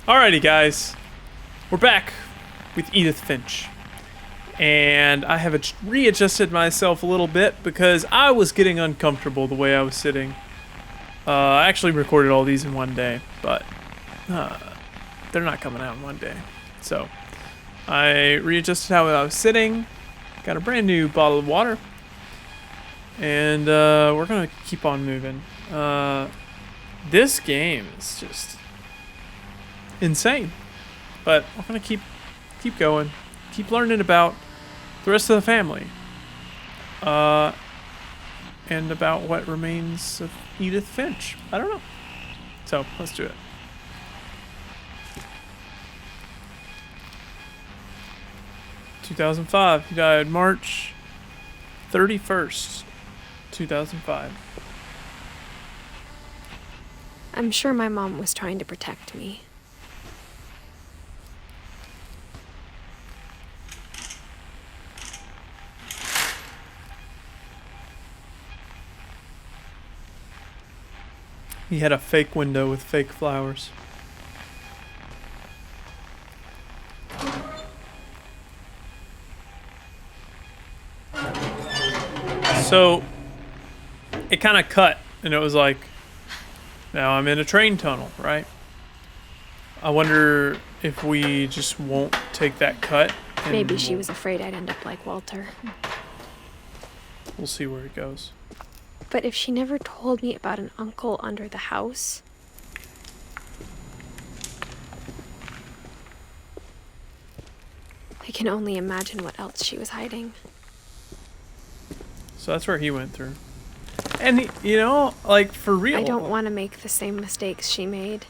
Alrighty, guys, we're back with Edith Finch, and I have readjusted myself a little bit because I was getting uncomfortable the way I was sitting. I actually recorded all these in one day, but they're not coming out in one day. So I readjusted how I was sitting, got a brand new bottle of water, and we're gonna keep on moving. This game is just insane, but we're gonna keep going, keep learning about the rest of the family, and about what remains of Edith Finch. I don't know. So let's do it. (2005). He died March 31st, 2005. I'm sure my mom was trying to protect me. He had a fake window with fake flowers. So it kind of cut, and it was like, now I'm in a train tunnel, right? I wonder if we just won't take that cut. Maybe she was afraid I'd end up like Walter. We'll see where it goes. But if she never told me about an uncle under the house... I can only imagine what else she was hiding. So that's where he went through. And, he, like, for real. I don't want to make the same mistakes she made.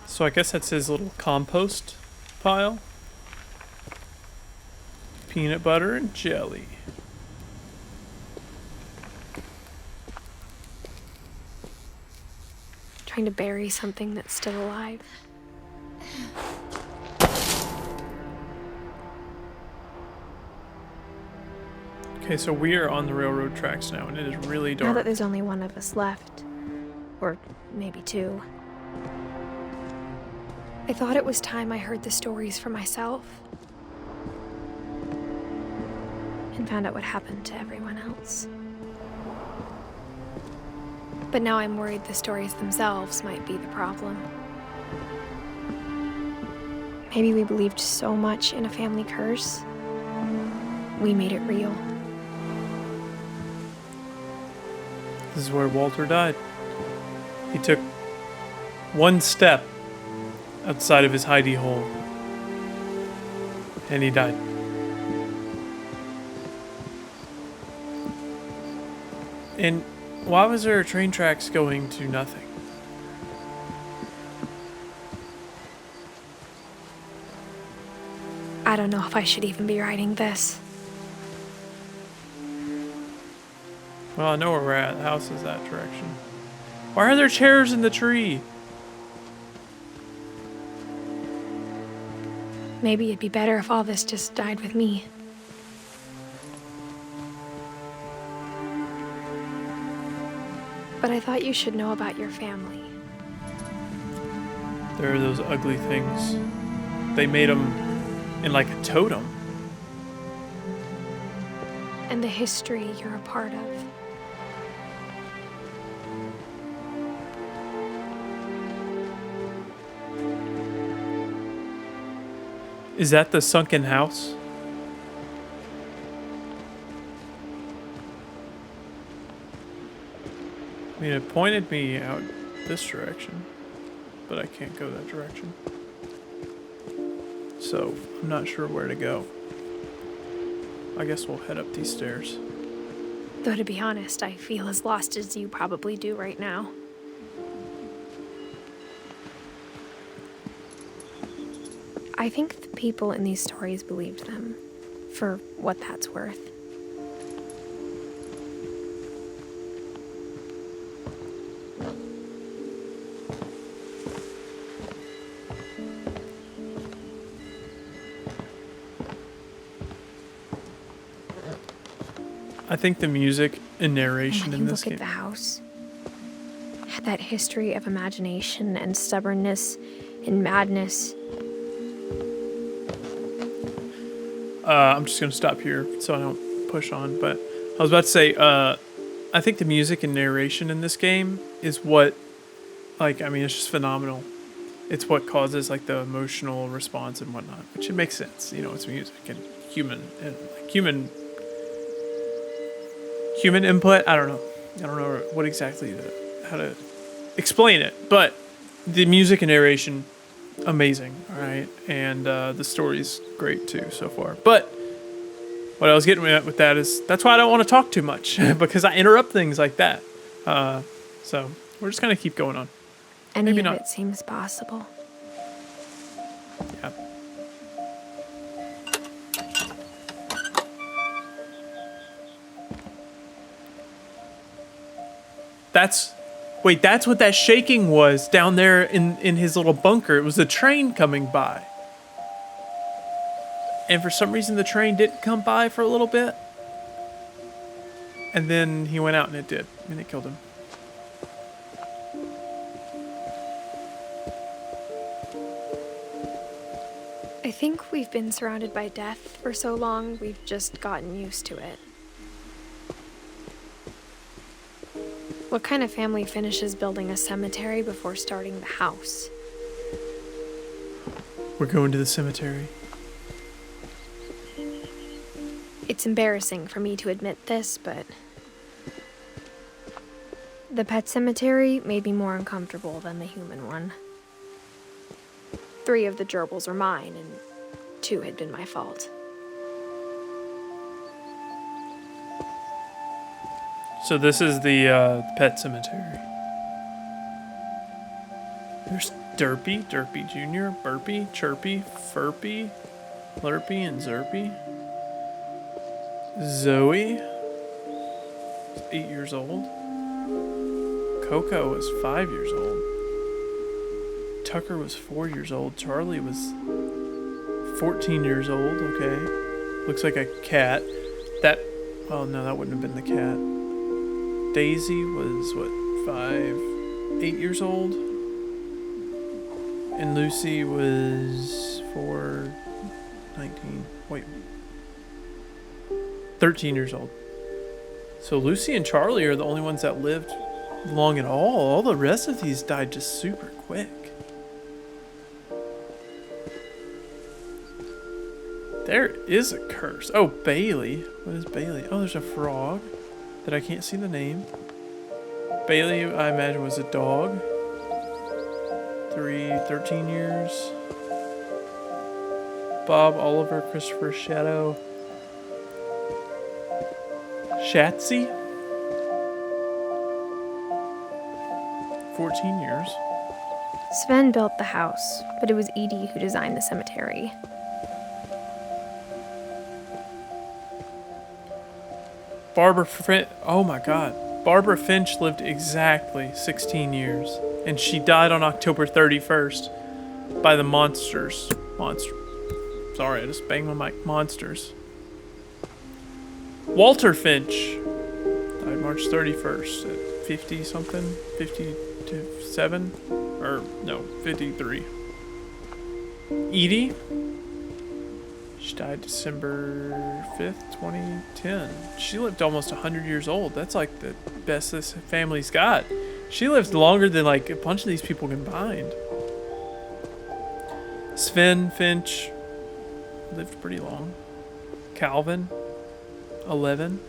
So I guess that's his little compost pile. Peanut butter and jelly. Trying to bury something that's still alive. Okay, so we are on the railroad tracks now, and it is really dark. Now that there's only one of us left. Or maybe two. I thought it was time I heard the stories for myself. And found out what happened to everyone else. But now I'm worried the stories themselves might be the problem. Maybe we believed so much in a family curse, we made it real. This is where Walter died. He took one step outside of his hidey hole, and he died. And why was there train tracks going to nothing? I don't know if I should even be writing this. Well, I know where we're at. The house is that direction. Why are there chairs in the tree? Maybe it'd be better if all this just died with me. But I thought you should know about your family. There are those ugly things. They made them in like a totem. And the history you're a part of. Is that the sunken house? I mean, it pointed me out this direction, but I can't go that direction. So, I'm not sure where to go. I guess we'll head up these stairs. Though to be honest, I feel as lost as you probably do right now. I think the people in these stories believed them, for what that's worth. I think the music and narration And in you this look game. at the house. had that history of imagination and stubbornness and madness. I'm just gonna stop here so I don't push on. But I was about to say, I think the music and narration in this game is what, like, I mean, it's just phenomenal. It's what causes like the emotional response and whatnot, which it makes sense. You know, it's music and human input. I don't know what exactly how to explain it, but the music and narration, amazing. All right, and the story's great too so far. But what I was getting at with that is that's why I don't want to talk too much because I interrupt things like that. So we're just gonna keep going on. Any Maybe of not. it seems possible. Yeah. That's what that shaking was down there in his little bunker. It was a train coming by. And for some reason the train didn't come by for a little bit. And then he went out and it did. And it killed him. I think we've been surrounded by death for so long, we've just gotten used to it. What kind of family finishes building a cemetery before starting the house? We're going to the cemetery. It's embarrassing for me to admit this, but the pet cemetery made me more uncomfortable than the human one. 3 of the gerbils were mine, and 2 had been my fault. So this is the pet cemetery. There's Derpy Jr., Burpy, Chirpy, Furpy, Lurpy, and Zerpy. Zoe is 8 years old. Coco was 5 years old. Tucker was 4 years old. Charlie was 14 years old. Okay. Looks like a cat. Oh no, that wouldn't have been the cat. Daisy was, 8 years old? And Lucy was 13 years old. So Lucy and Charlie are the only ones that lived long at all. All the rest of these died just super quick. There is a curse. Oh, Bailey. What is Bailey? Oh, there's a frog that I can't see the name. Bailey, I imagine, was a dog. 13 years. Bob, Oliver, Christopher, Shadow. Shatsy? 14 years. Sven built the house, but it was Edie who designed the cemetery. Oh my god. Barbara Finch lived exactly 16 years, and she died on October 31st by the monsters. Sorry, I just banged my mic. Monsters. Walter Finch died March 31st at 50 something, 57, or no, 53. Edie, she died December 5th, 2010. She lived almost 100 years old. That's like the best this family's got. She lived longer than like a bunch of these people combined. Sven Finch lived pretty long. Calvin, 11.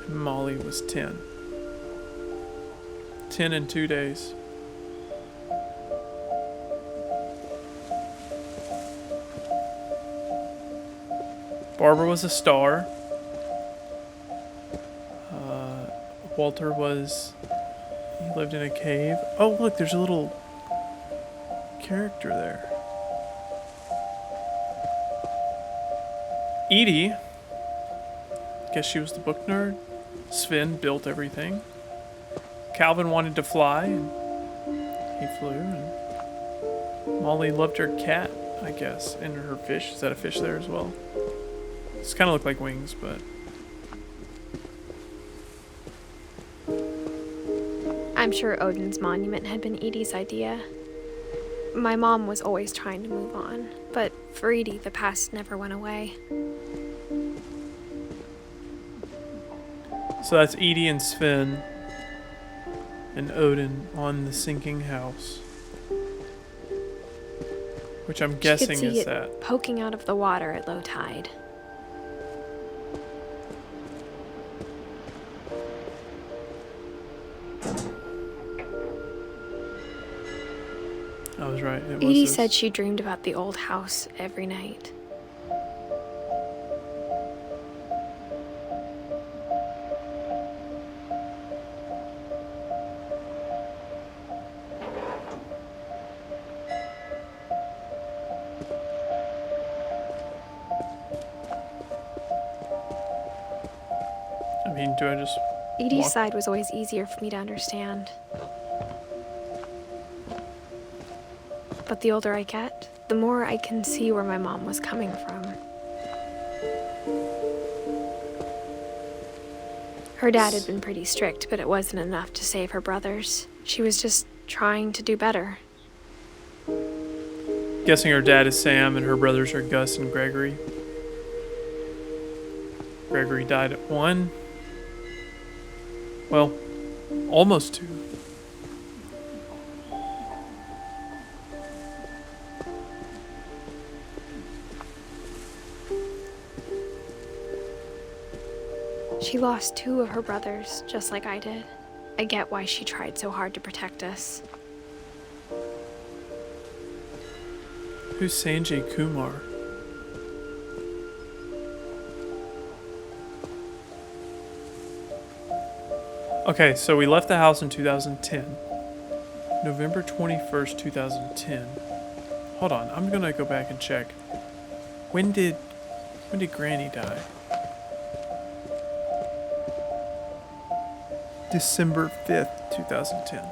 And Molly was 10. 10 in 2 days. Barbara was a star. Walter he lived in a cave. Oh, look, there's a little character there. Edie, guess she was the book nerd. Sven built everything. Calvin wanted to fly, and he flew. And Molly loved her cat, I guess, and her fish. Is that a fish there as well? It's kind of look like wings, but I'm sure Odin's monument had been Edie's idea. My mom was always trying to move on, but for Edie, the past never went away. So that's Edie and Sven and Odin on the sinking house. Which I'm guessing She could see is it that. poking out of the water at low tide. I was right. It was Edie this. said she dreamed about the old house every night. I mean, do I just Edie's walk? side was always easier for me to understand. But the older I get, the more I can see where my mom was coming from. Her dad had been pretty strict, but it wasn't enough to save her brothers. She was just trying to do better. Guessing her dad is Sam and her brothers are Gus and Gregory. Gregory died at 1. Well, almost 2. She lost 2 of her brothers, just like I did. I get why she tried so hard to protect us. Who's Sanjay Kumar? Okay, so we left the house in 2010. November 21st, 2010. Hold on, I'm gonna go back and check. When did Granny die? December 5th, 2010.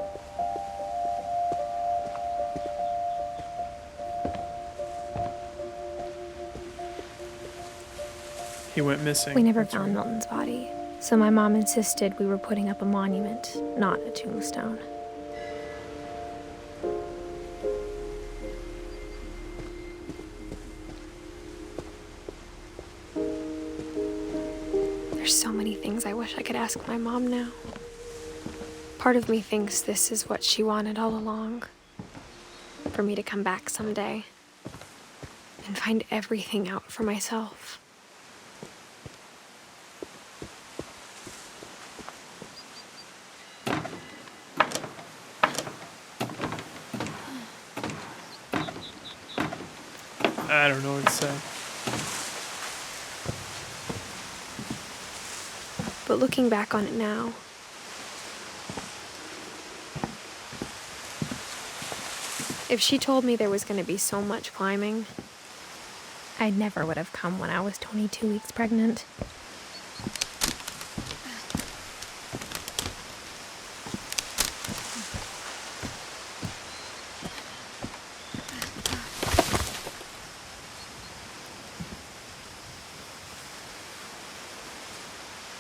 He went missing. We never That's found right. Milton's body, so my mom insisted we were putting up a monument, not a tombstone. There's so many things I wish I could ask my mom now. Part of me thinks this is what she wanted all along. For me to come back someday and find everything out for myself. I don't know what to say. But looking back on it now, if she told me there was going to be so much climbing, I never would have come when I was 22 weeks pregnant.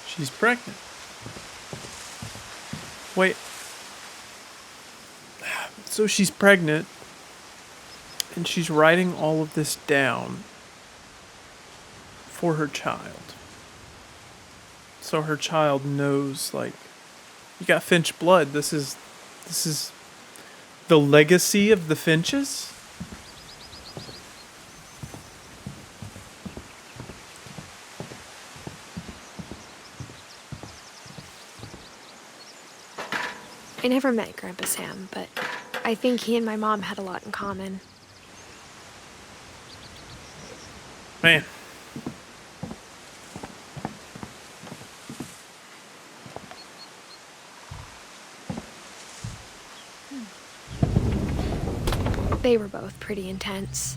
She's pregnant. Wait. So she's pregnant, and she's writing all of this down for her child. So her child knows, like, you got Finch blood. This is the legacy of the Finches. I never met Grandpa Sam, but I think he and my mom had a lot in common. Man. They were both pretty intense.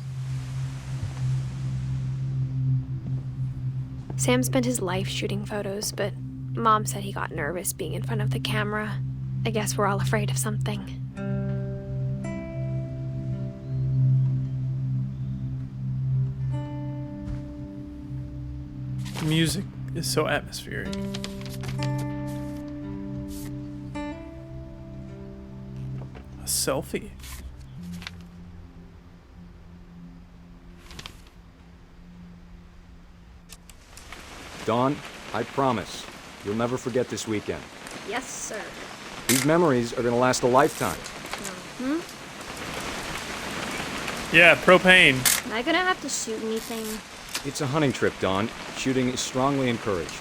Sam spent his life shooting photos, but Mom said he got nervous being in front of the camera. I guess we're all afraid of something. The music is so atmospheric. A selfie. Dawn, I promise, you'll never forget this weekend. Yes, sir. These memories are gonna last a lifetime. Yeah, propane. Am I gonna have to shoot anything? It's a hunting trip, Dawn. Shooting is strongly encouraged.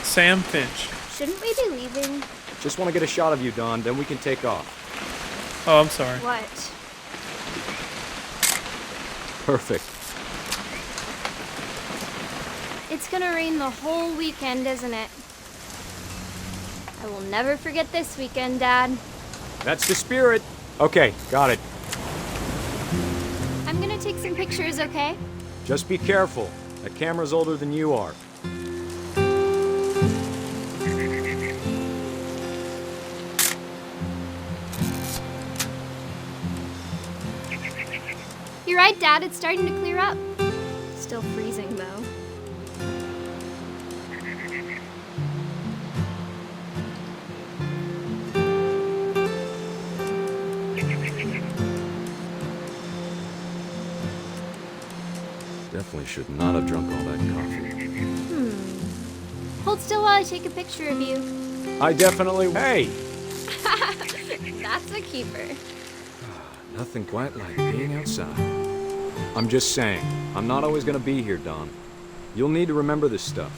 Sam Finch. Shouldn't we be leaving? Just want to get a shot of you, Dawn, then we can take off. Oh, I'm sorry. What? Perfect. It's gonna rain the whole weekend, isn't it? I will never forget this weekend, Dad. That's the spirit. Okay, got it. I'm gonna take some pictures, okay? Just be careful. That camera's older than you are. You're right, Dad. It's starting to clear up. Still freezing, though. Definitely should not have drunk all that coffee. Hold still while I take a picture of you. I definitely... Hey! That's a keeper. Nothing quite like being outside. I'm just saying, I'm not always gonna be here, Dawn. You'll need to remember this stuff,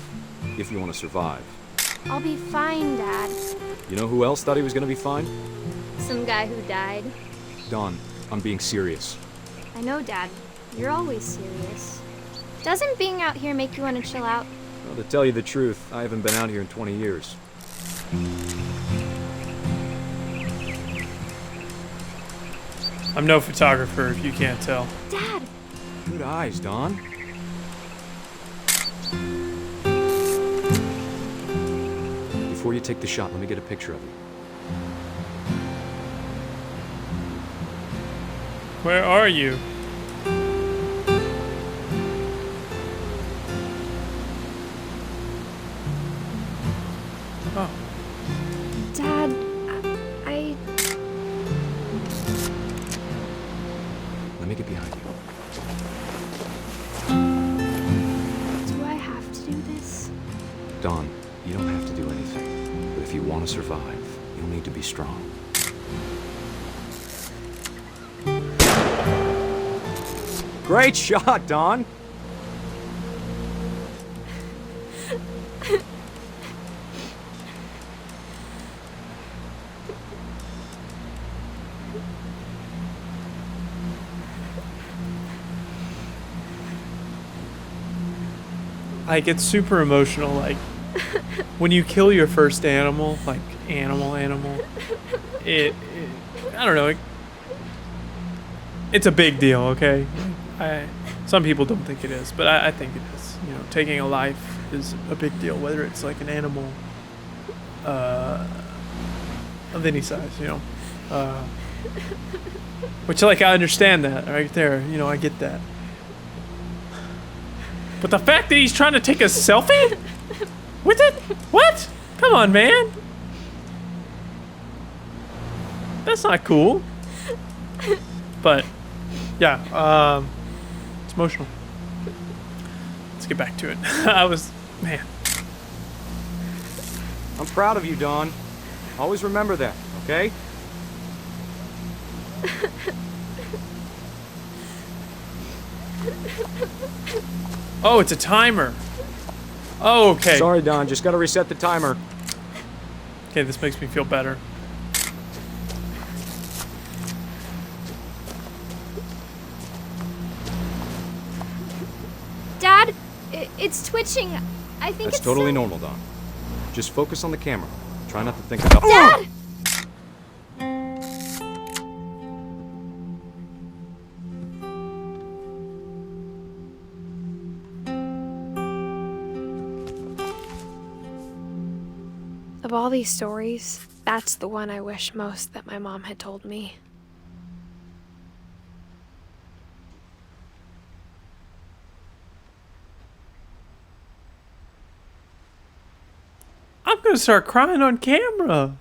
if you want to survive. I'll be fine, Dad. You know who else thought he was gonna be fine? Some guy who died. Dawn, I'm being serious. I know, Dad. You're always serious. Doesn't being out here make you want to chill out? Well, to tell you the truth, I haven't been out here in 20 years. I'm no photographer, if you can't tell. Dad! Good eyes, Dawn. Before you take the shot, let me get a picture of you. Where are you? Oh. Dad, I... Let me get behind you. Do I have to do this? Dawn, you don't have to do anything. But if you want to survive, you'll need to be strong. Great shot, Dawn! I get super emotional, like, when you kill your first animal, like, animal, it I don't know, it's a big deal, okay? Some people don't think it is, but I think it is. You know, taking a life is a big deal, whether it's like an animal of any size, you know. Which, like, I understand that right there, you know, I get that. But the fact that he's trying to take a selfie with it? What? Come on, man. That's not cool. But, yeah, it's emotional. Let's get back to it. Man. I'm proud of you, Dawn. Always remember that, okay? Oh, it's a timer. Oh, okay. Sorry, Dawn, just gotta reset the timer. Okay, this makes me feel better. Dad, it's twitching. I think That's it's totally normal, Dawn. Just focus on the camera. Try not to think about... Dad! Of all these stories, that's the one I wish most that my mom had told me. I'm gonna start crying on camera.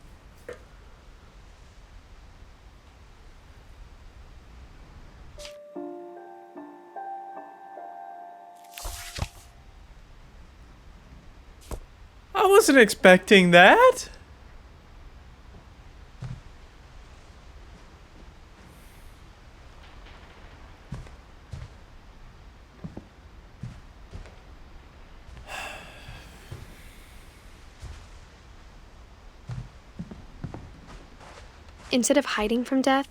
I wasn't expecting that. Instead of hiding from death,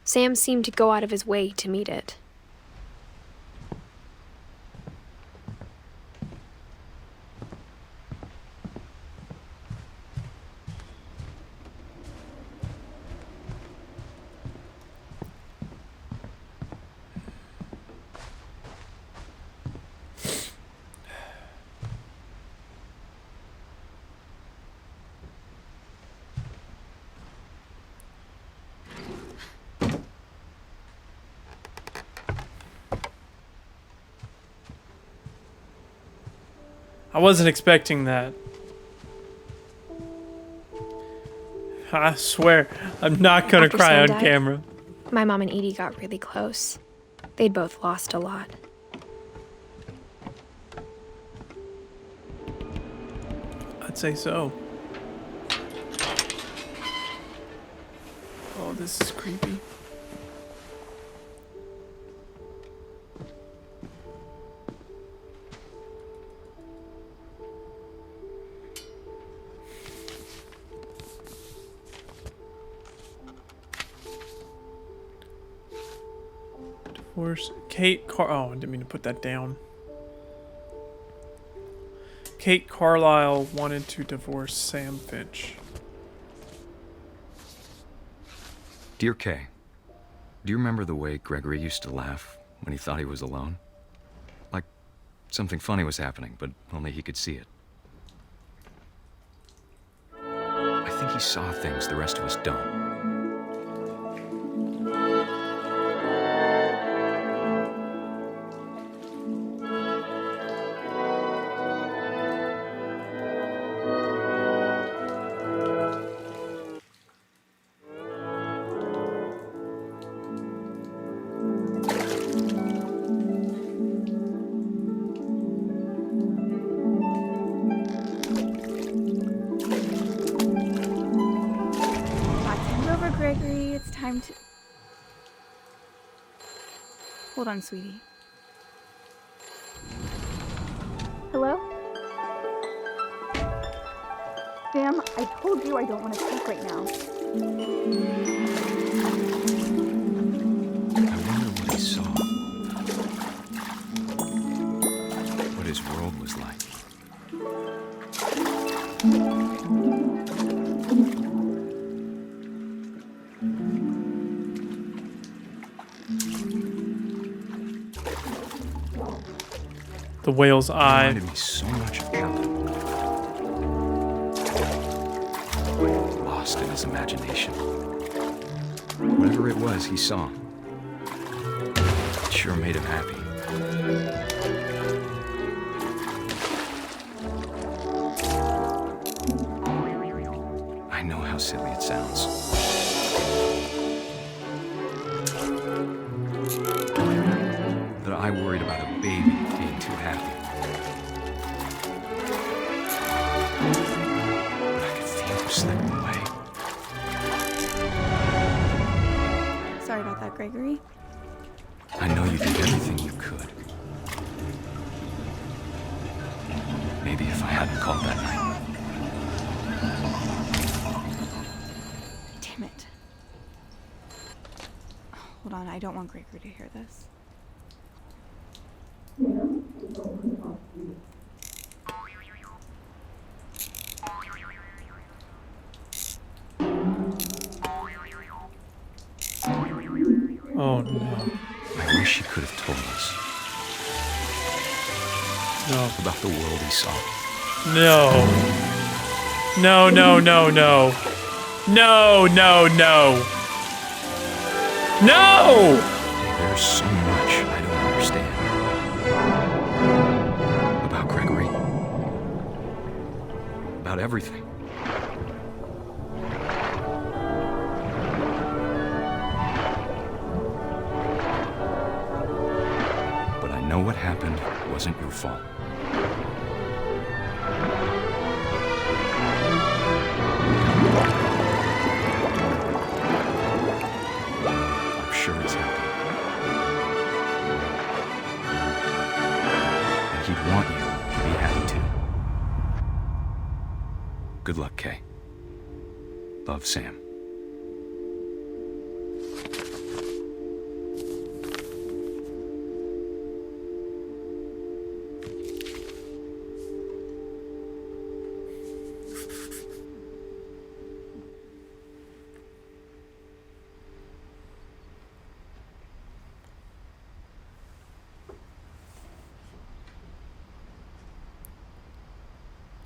Sam seemed to go out of his way to meet it. I wasn't expecting that. I swear, I'm not gonna After cry Sam on died, camera. My mom and Edie got really close. They'd both lost a lot. I'd say so. Oh, this is creepy. Divorce. Oh, I didn't mean to put that down. Kate Carlisle wanted to divorce Sam Finch. Dear Kay, do you remember the way Gregory used to laugh when he thought he was alone? Like something funny was happening, but only he could see it. I think he saw things the rest of us don't. Gregory, it's time to... Hold on, sweetie. Hello? Sam, I told you I don't want to speak right now. I wonder what he saw. What his world was like. The whale's eye. Reminded me so much of childhood. Lost in his imagination. Whatever it was he saw, it sure made him happy. I know how silly it sounds. That I worried about a baby being too happy. But I could feel him slipping away. Sorry about that, Gregory. I know you did everything you could. Maybe if I hadn't called that night. Damn it. Hold on, I don't want Gregory to hear this. Oh no. I wish he could have told us No. about the world he saw. No. No, no, no, no. No, no, no. No! There's so much I don't understand about Gregory. About about everything. But I know what happened wasn't your fault. I'm sure he's happy. And he'd want you to be happy too. Good luck, Kay. Love, Sam.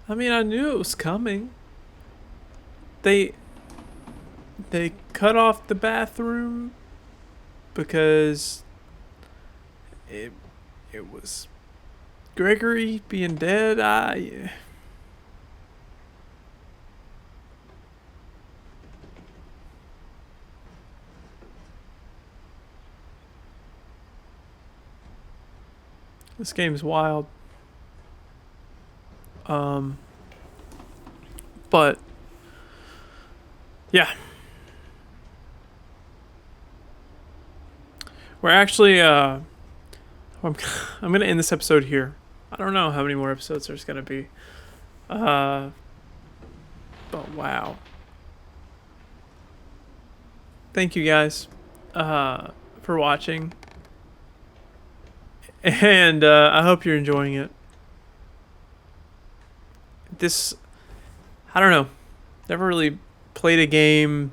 I mean, I knew it was coming. They cut off the bathroom because it was Gregory being dead. This game's wild. But yeah, we're actually I'm gonna end this episode here. I don't know how many more episodes there's gonna be. But wow. Thank you guys for watching. And I hope you're enjoying it. I don't know. Never really played a game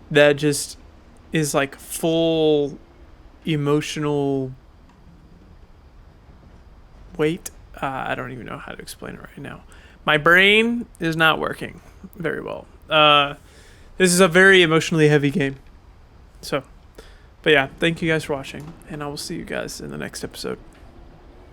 that just is like full emotional weight. I don't even know how to explain it right now. My brain is not working very well. This is a very emotionally heavy game. So, but yeah, thank you guys for watching, and I will see you guys in the next episode.